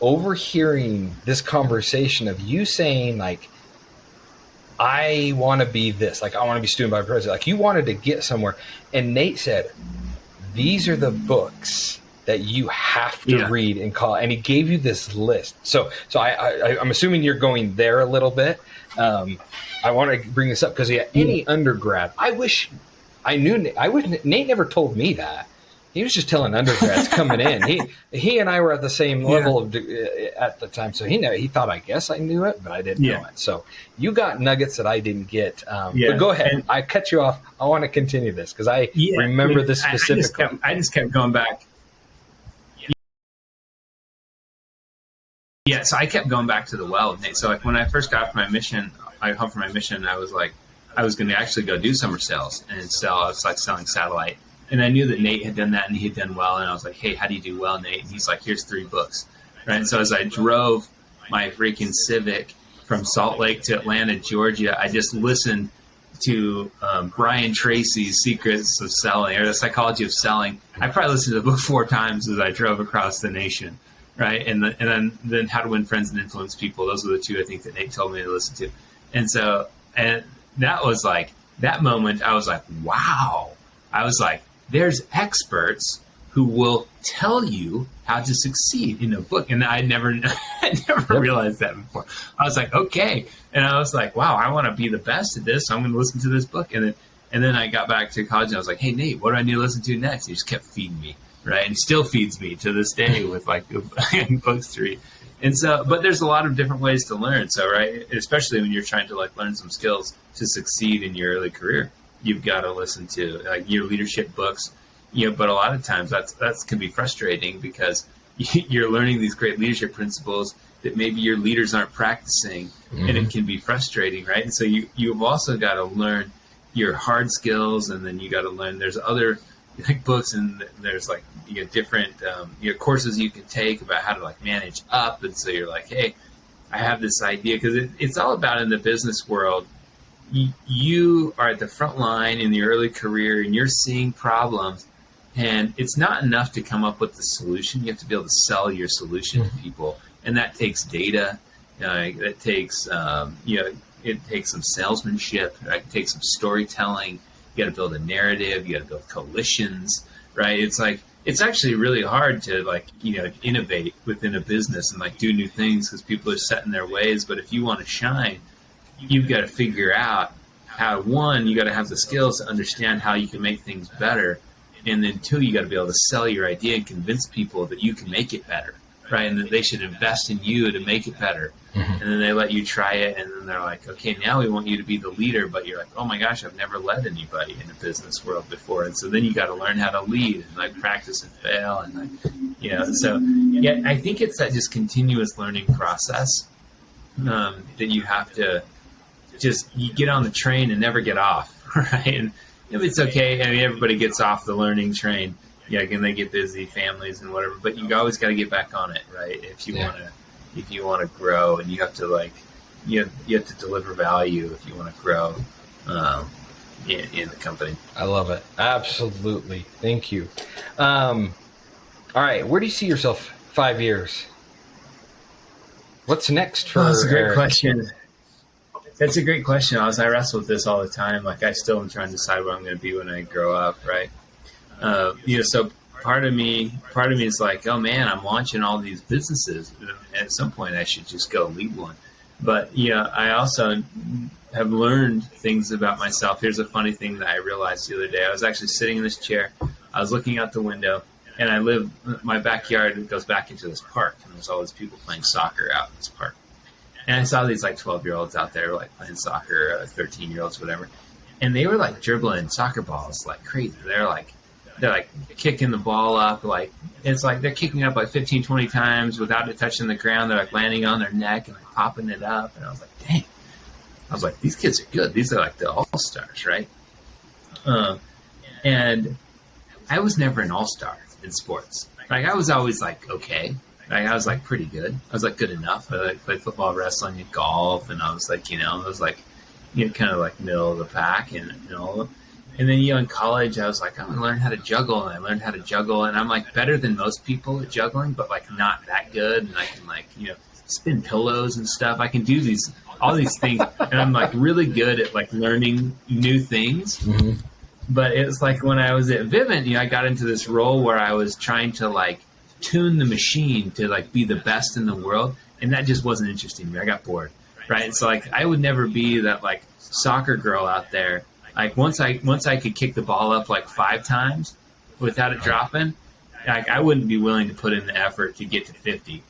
A: overhearing this conversation of you saying like, I want to be this, like I want to be student body president, like you wanted to get somewhere, and Nate said, these are the books that you have to read in college, and he gave you this list. So I'm assuming you're going there a little bit. I want to bring this up because any undergrad, I wish I knew. Nate never told me that. He was just telling undergrads coming in. He and I were at the same level of at the time, so he thought I guess I knew it, but I didn't know it. So you got nuggets that I didn't get. But go ahead. And I cut you off. I want to continue this because I remember this specifically.
B: I just kept going back. Yeah, so I kept going back to the well, Nate. So like when I first got off my mission, I home from my mission, I was like, I was going to actually go do summer sales and sell. I was like selling satellite. And I knew that Nate had done that and he had done well. And I was like, hey, how do you do well, Nate? And he's like, here's 3 books. Right. And so as I drove my freaking Civic from Salt Lake to Atlanta, Georgia, I just listened to Brian Tracy's Secrets of Selling, or The Psychology of Selling. I probably listened to the book 4 times as I drove across the nation. Right. And then How to Win Friends and Influence People. Those were the 2 I think that Nate told me to listen to. And so, and that was like, that moment, I was like, wow. I was like, there's experts who will tell you how to succeed in a book. And I never realized that before. I was like, okay. And I was like, wow, I want to be the best at this. So I'm going to listen to this book. And then I got back to college and I was like, hey, Nate, what do I need to listen to next? He just kept feeding me. Right. And he still feeds me to this day with like books to read. And so, but there's a lot of different ways to learn. So, right. Especially when you're trying to like learn some skills to succeed in your early career. You've got to listen to like your leadership books, but a lot of times that can be frustrating because you're learning these great leadership principles that maybe your leaders aren't practicing, and it can be frustrating, right? And so you've also got to learn your hard skills, and then you got to learn there's other like books and there's like different courses you can take about how to like manage up, and so you're like, hey, I have this idea because it's all about in the business world. You are at the front line in the early career and you're seeing problems, and it's not enough to come up with the solution. You have to be able to sell your solution to people, and that takes data. It takes it takes some salesmanship. Right? It takes some storytelling. You got to build a narrative. You got to build coalitions. Right? It's like it's actually really hard to like innovate within a business and like do new things because people are set in their ways. But if you want to shine, you've got to figure out how, 1, you got to have the skills to understand how you can make things better. And then 2, you got to be able to sell your idea and convince people that you can make it better, right? And that they should invest in you to make it better. And then they let you try it. And then they're like, okay, now we want you to be the leader. But you're like, oh my gosh, I've never led anybody in a business world before. And so then you got to learn how to lead and like practice and fail and like So yeah, I think it's that just continuous learning process that you have to you get on the train and never get off, right? And it's okay. I mean, everybody gets off the learning train. Yeah, and they get busy, families and whatever. But you always got to get back on it, right? If you want to grow, and you have to you have to deliver value if you want to grow in the company.
A: I love it. Absolutely. Thank you. All right, where do you see yourself 5 years? What's next for
B: That's a great
A: Erik?
B: question. That's a great question. I wrestle with this all the time. I still am trying to decide what I'm going to be when I grow up, right? So part of me is like, oh man, I'm launching all these businesses. At some point, I should just go lead one. But I also have learned things about myself. Here's a funny thing that I realized the other day. I was actually sitting in this chair. I was looking out the window, and my backyard goes back into this park, and there's all these people playing soccer out in this park. And I saw these 12-year-olds out there playing soccer, 13-year-olds, whatever. And they were dribbling soccer balls like crazy. They're kicking the ball up. It's like they're kicking it up 15, 20 times without it touching the ground. They're landing on their neck and popping it up. And I was like, dang. I was like, these kids are good. These are the all-stars, right? And I was never an all-star in sports. I was always okay. I was pretty good. I was good enough. I played football, wrestling, and golf, and I was I was kind of middle of the pack, and all. And then in college, I was I'm gonna learn how to juggle, and I learned how to juggle, and I'm better than most people at juggling, but not that good. And I can spin pillows and stuff. I can do all these things, and I'm really good at learning new things.
A: Mm-hmm.
B: But it was when I was at Vivint, I got into this role where I was trying to tune the machine to be the best in the world, and that just wasn't interesting to me. I got bored, right? And so I would never be that soccer girl out there. Once I could kick the ball up 5 times without it dropping, I wouldn't be willing to put in the effort to get to 50,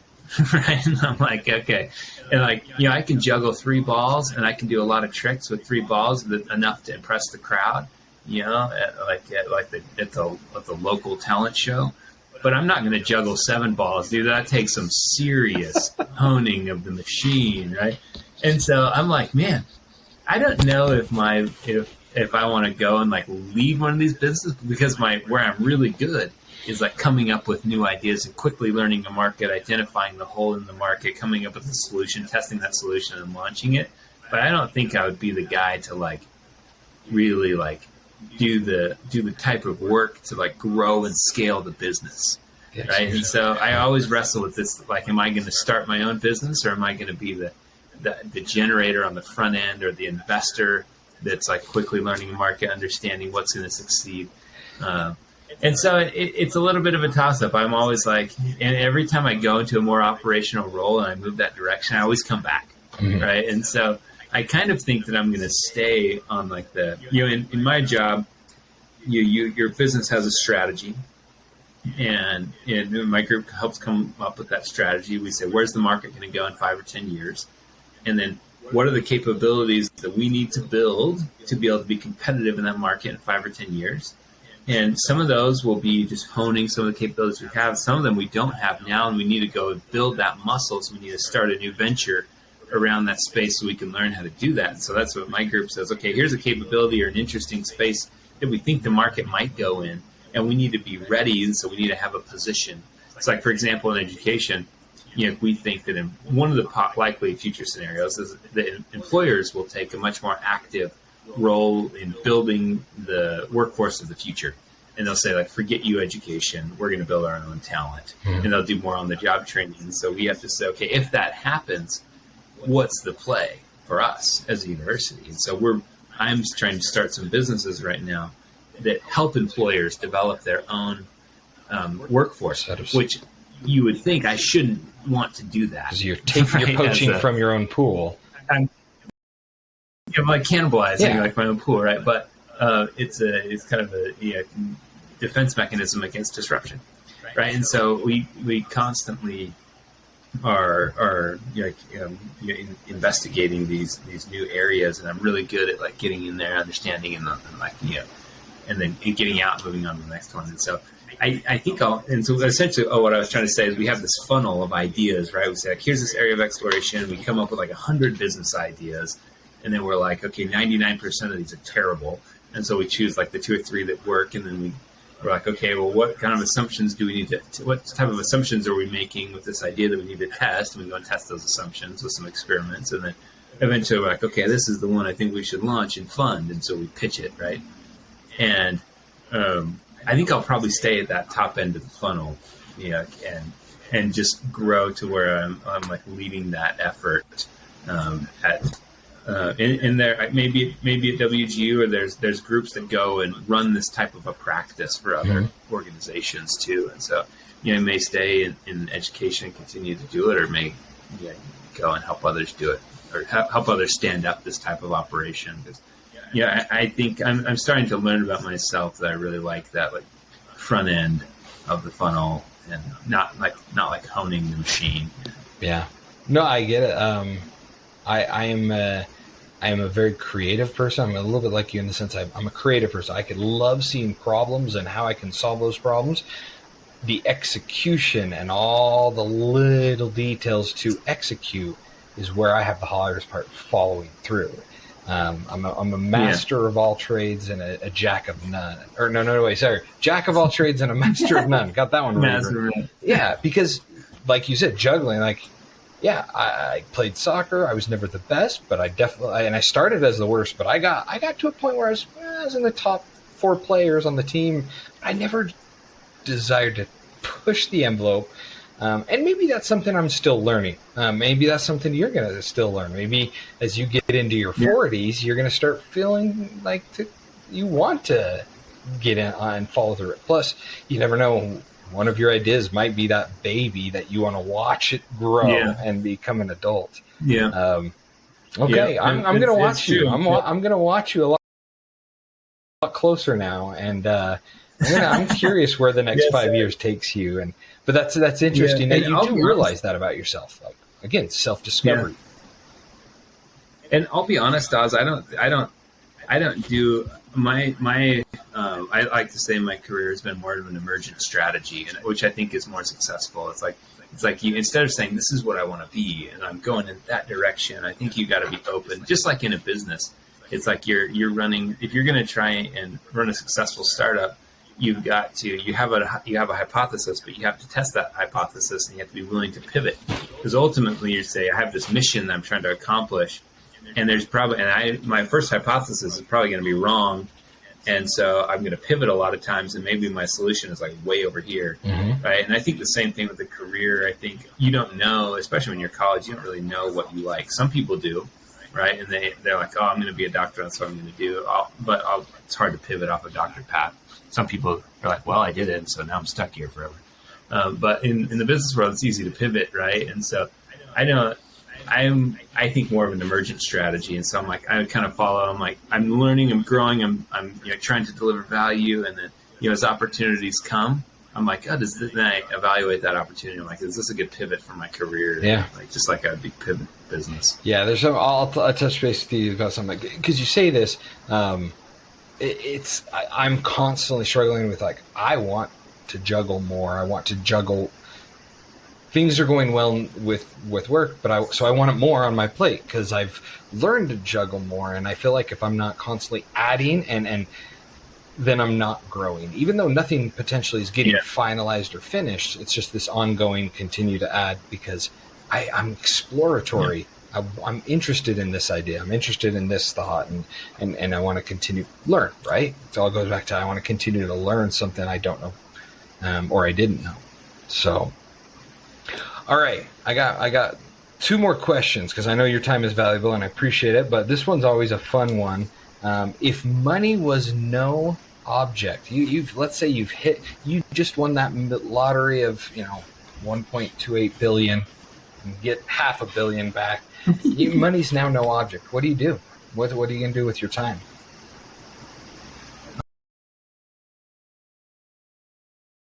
B: right? And I'm okay, and I can juggle 3 balls, and I can do a lot of tricks with 3 balls enough to impress the crowd, at the local talent show. But I'm not going to juggle 7 balls, dude. That takes some serious honing of the machine, right? And so I'm man, I don't know if I want to go and lead one of these businesses, because where I'm really good is coming up with new ideas and quickly learning the market, identifying the hole in the market, coming up with a solution, testing that solution, and launching it. But I don't think I would be the guy to really do the type of work to grow and scale the business, right? And so I always wrestle with this, am I going to start my own business, or am I going to be the generator on the front end, or the investor that's quickly learning the market, understanding what's going to succeed. And so it's a little bit of a toss-up. I'm always and every time I go into a more operational role and I move that direction, I always come back, right? And so I kind of think that I'm going to stay on in my job, your business has a strategy, and my group helps come up with that strategy. We say, where's the market going to go in 5 or 10 years? And then what are the capabilities that we need to build to be able to be competitive in that market in 5 or 10 years? And some of those will be just honing some of the capabilities we have. Some of them we don't have now, and we need to go build that muscle. So we need to start a new venture around that space so we can learn how to do that. And so that's what my group says. Okay, here's a capability or an interesting space that we think the market might go in, and we need to be ready, and so we need to have a position. It's for example, in education, we think that in one of the likely future scenarios is that employers will take a much more active role in building the workforce of the future. And they'll say, forget you education, we're going to build our own talent. Mm-hmm. And they'll do more on the job training. And so we have to say, okay, if that happens, what's the play for us as a university? And so I'm trying to start some businesses right now that help employers develop their own workforce, which you would think I shouldn't want to do that.
A: Because you're poaching from your own pool.
B: I'm cannibalizing my own pool, right? But it's kind of a defense mechanism against disruption, right? And so we constantly are investigating these new areas, and I'm really good at getting in there, understanding, and then getting out, and moving on to the next one. And so I think and so essentially, what I was trying to say is we have this funnel of ideas, right? We say, like, here's this area of exploration. We come up with like 100 business ideas. And then we're like, okay, 99% of these are terrible. And so we choose like the 2 or 3 that work. And then we're like, okay, well, what kind of assumptions do we need what type of assumptions are we making with this idea that we need to test? And we go and test those assumptions with some experiments. And then eventually we're like, okay, this is the one I think we should launch and fund. And so we pitch it, right? And I think I'll probably stay at that top end of the funnel, and just grow to where I'm like leading that effort in there. Maybe at WGU, or there's groups that go and run this type of a practice for other organizations too. And so, may stay in education and continue to do it, or may go and help others do it, or help others stand up this type of operation. Because I think I'm starting to learn about myself that I really like that like front end of the funnel, and not like honing the machine.
A: Yeah, no, I get it. I am a very creative person. I'm a little bit like you in the sense I'm a creative person. I could love seeing problems and how I can solve those problems. The execution and all the little details to execute is where I have the hardest part following through. I'm a master of all trades and a jack of none. Or jack of all trades and a master of none. Got that one right. Yeah, because like you said, juggling, like, yeah, I played soccer. I was never the best, but I definitely, and I started as the worst, but I got to a point where I was in the top 4 players on the team. I never desired to push the envelope. And maybe that's something I'm still learning. Maybe that's something you're going to still learn. Maybe as you get into your 40s, you're going to start feeling like you want to get in and follow through it. Plus, you never know. One of your ideas might be that baby that you want to watch it grow and become an adult. Yeah. Okay. I'm going to watch you. I'm going to watch you a lot closer now. And I'm curious where the next 5 years takes you. But that's interesting that you do realize that about yourself. Like, again, self-discovery.
B: Yeah. And I'll be honest, Oz, I don't do my I like to say my career has been more of an emergent strategy, which I think is more successful. It's like you, instead of saying this is what I want to be and I'm going in that direction, I think you got to be open. Just like in a business, it's like you're running. If you're going to try and run a successful startup, you have a hypothesis, but you have to test that hypothesis, and you have to be willing to pivot. Because ultimately, you say, I have this mission that I'm trying to accomplish, and my first hypothesis is probably going to be wrong. And so I'm going to pivot a lot of times, and maybe my solution is like way over here, right? And I think the same thing with the career. I think you don't know, especially when you're in college, you don't really know what you like. Some people do, right? And they're like, oh, I'm going to be a doctor, that's what I'm going to do. It's hard to pivot off a doctor path. Some people are like, well, I did it, and so now I'm stuck here forever. But in the business world, it's easy to pivot, right? And so I think more of an emergent strategy, and so I'm like, I kind of follow. I'm like, I'm learning, I'm growing, I'm trying to deliver value, and then as opportunities come, I'm like, then I evaluate that opportunity. I'm like, is this a good pivot for my career?
A: Yeah,
B: like just like a big pivot business.
A: Yeah, there's some. I'll touch base with you about something because you say this. I'm constantly struggling with like, I want to juggle more. I want to juggle. Things are going well with work, but I want it more on my plate because I've learned to juggle more, and I feel like if I'm not constantly adding, and then I'm not growing. Even though nothing potentially is getting finalized or finished, it's just this ongoing continue to add because I'm exploratory. Yeah. I'm interested in this idea. I'm interested in this thought, and I want to continue to learn, right? It all goes back to I want to continue to learn something I don't know or I didn't know. So, all right, I got 2 more questions because I know your time is valuable and I appreciate it, but this one's always a fun one. If money was no object, let's say you just won that lottery of 1.28 billion, and get $500 million back. Money's now no object. What do you do? What are you going to do with your time?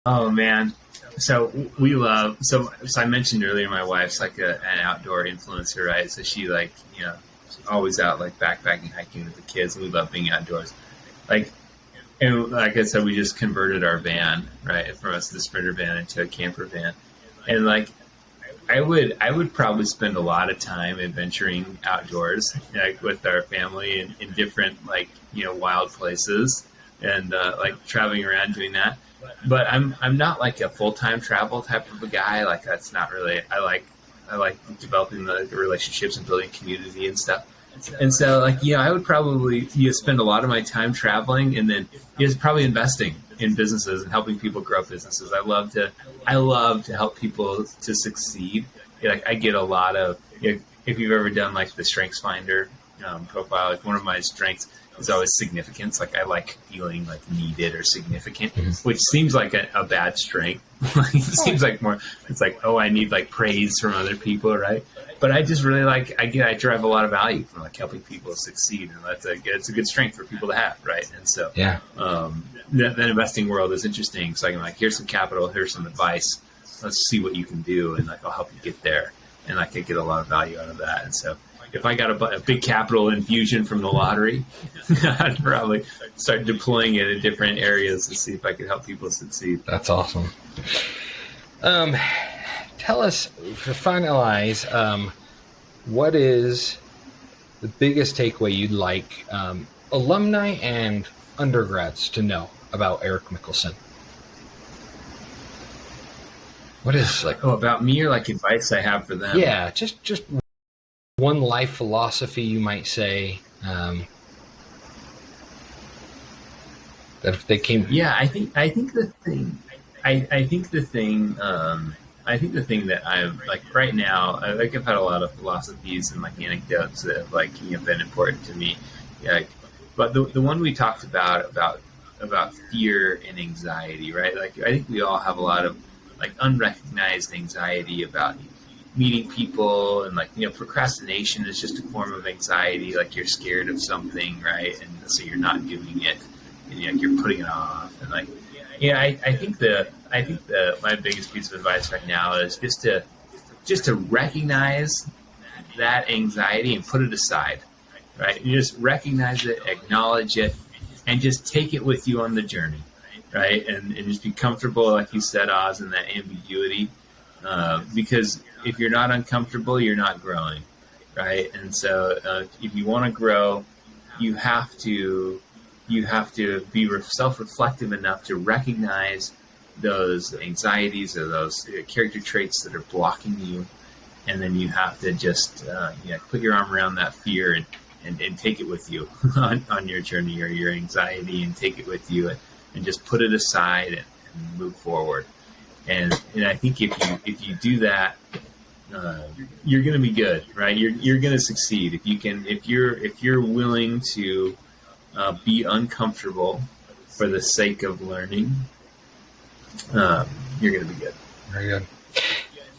B: Oh man. So we love, so I mentioned earlier, my wife's like an outdoor influencer, right? So she always out like backpacking, hiking with the kids, and we love being outdoors. Like, And like I said, we just converted our van, right, from the Sprinter van into a camper van. And like, I would probably spend a lot of time adventuring outdoors, like with our family in different, like, wild places, and like traveling around doing that. But I'm not like a full-time travel type of a guy. Like, that's not really, I like developing the relationships and building community and stuff. And so, like, I would probably spend a lot of my time traveling, and then probably investing in businesses and helping people grow businesses. I love to help people to succeed. Like, I get a lot of, if you've ever done like the Strengths Finder profile, like, one of my strengths is always significance. Like, I like feeling like needed or significant, which seems like a bad strength. It seems like more, it's like, oh, I need like praise from other people, right? But I just really like, I derive a lot of value from like helping people succeed, and it's a good strength for people to have, right? And so, that investing world is interesting. So I can, like, here's some capital, here's some advice, let's see what you can do, and like, I'll help you get there, and I can get a lot of value out of that. And so, if I got a big capital infusion from the lottery, I'd probably start deploying it in different areas to see if I could help people succeed.
A: That's awesome. Tell us, to finalize, what is the biggest takeaway you'd like alumni and undergrads to know about Erik Mikkelsen? What is, like...
B: Oh, about me, or like advice I have for them?
A: Yeah, just one life philosophy, you might say, that if they came...
B: Yeah, I think the thing that I'm like right now, like, I've had a lot of philosophies and like anecdotes that have, like, been important to me. Like, but the one we talked about fear and anxiety, right? Like, I think we all have a lot of like unrecognized anxiety about meeting people, and like, procrastination is just a form of anxiety. Like, you're scared of something, right? And so you're not doing it, and you're putting it off, and like, I think my biggest piece of advice right now is just to recognize that anxiety and put it aside, right? You just recognize it, acknowledge it, and just take it with you on the journey, right? And just be comfortable, like you said, Oz, in that ambiguity, because if you're not uncomfortable, you're not growing, right? And so if you want to grow, you have to be self-reflective enough to recognize those anxieties or those character traits that are blocking you, and then you have to just put your arm around that fear and take it with you on your journey, or your anxiety, and take it with you, and just put it aside and move forward. And I think if you do that, you're going to be good, right? You're going to succeed if you're willing to be uncomfortable for the sake of learning. You're going to be good.
A: Very good.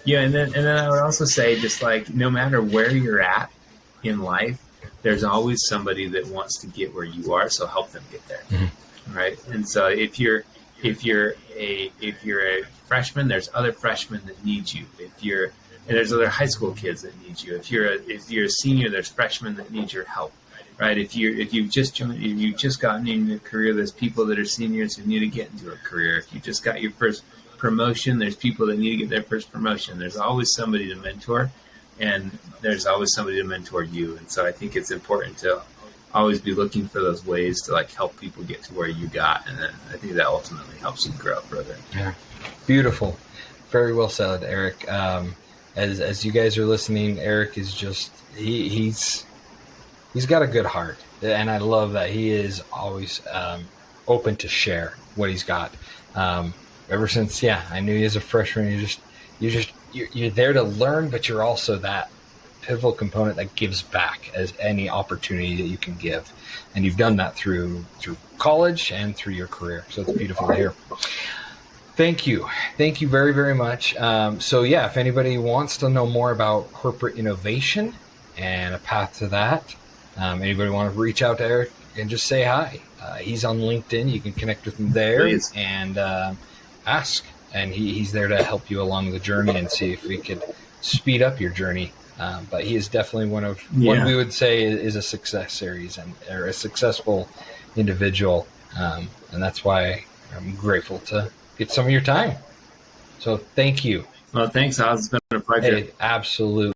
B: Yeah, and then I would also say, just like, no matter where you're at in life, there's always somebody that wants to get where you are, so help them get there, right? And so if you're a freshman, there's other freshmen that need you. And there's other high school kids that need you. If you're a senior, there's freshmen that need your help, right? If you've just gotten into a career, there's people that are seniors who need to get into a career. If you just got your first promotion, there's people that need to get their first promotion. There's always somebody to mentor, and there's always somebody to mentor you. And so I think it's important to always be looking for those ways to, like, help people get to where you got, and then I think that ultimately helps you grow further.
A: Yeah, beautiful, very well said, Erik. As you guys are listening, Erik is just he's got a good heart, and I love that he is always open to share what he's got. Ever since, I knew you as a freshman, you're there to learn, but you're also that pivotal component that gives back as any opportunity that you can give, and you've done that through college and through your career. So it's beautiful to hear. Thank you very, very much. If anybody wants to know more about corporate innovation and a path to that, anybody want to reach out to Erik and just say hi. He's on LinkedIn. You can connect with him there.
B: Please.
A: And ask, and he's there to help you along the journey and see if we could speed up your journey. But he is definitely one we would say is a success series or a successful individual And that's why I'm grateful to get some of your time. So thank you.
B: Well, thanks, Oz. It's been a pleasure.
A: Hey, absolutely.